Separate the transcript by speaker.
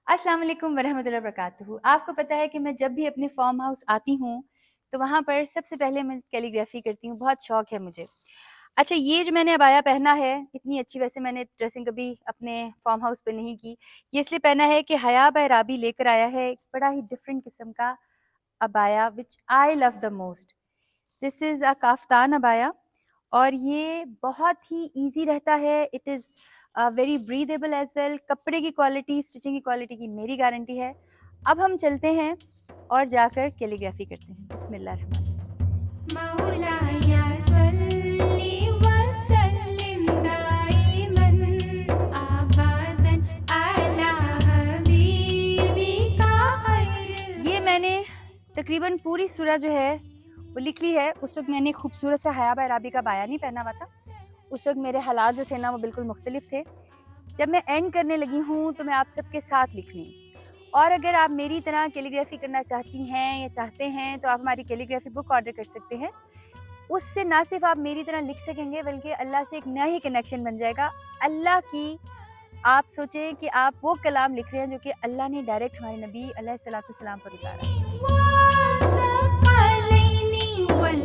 Speaker 1: अस्सलाम वालेकुम वरहमतुल्लाहि वबरकातुहू। आपको पता है कि मैं जब भी अपने फ़ार्म हाउस आती हूँ, तो वहाँ पर सबसे पहले मैं कैलीग्राफ़ी करती हूँ, बहुत शौक है मुझे। अच्छा, ये जो मैंने अबाया पहना है, इतनी अच्छी वैसे मैंने ड्रेसिंग कभी अपने फ़ार्म हाउस पे नहीं की। ये इसलिए पहना है कि हया बाय राबी लेकर आया है एक बड़ा ही डिफ़रेंट किस्म का abaya which I love the most. This is a kaftan abaya और ये बहुत ही ईज़ी रहता है। It is very breathable as well. कपड़े की क्वालिटी, स्टिचिंग की क्वालिटी की मेरी गारंटी है। अब हम चलते हैं और जाकर कैलीग्राफी करते हैं। बिस्मिल्लाह
Speaker 2: मौलाया सल्ली वसल्लिम दाइमन अबदन अला हबीबिका खैरिल।
Speaker 1: ये मैंने तकरीबन पूरी सूरह जो है वो लिख ली है। उस वक़्त मैंने खूबसूरत सा हया बाय राबी का बाया नहीं पहना हुआ था। उस वक़्त मेरे हालात जो थे ना वो बिल्कुल मुख्तलिफ थे। जब मैं एंड करने लगी हूँ तो मैं आप सबके साथ लिख रही हूँ। और अगर आप मेरी तरह कैलीग्राफी करना चाहती हैं या चाहते हैं तो आप हमारी कैलीग्राफी बुक ऑर्डर कर सकते हैं। उससे ना सिर्फ आप मेरी तरह लिख सकेंगे बल्कि अल्लाह से एक नया ही कनेक्शन बन जाएगा। अल्लाह की आप सोचें कि आप वो कलाम लिख रहे हैं जो कि अल्लाह ने डायरेक्ट हमारे नबी अलैहिस्सलातु वस्सलाम पर उतारा।
Speaker 2: वासक़लैनि वल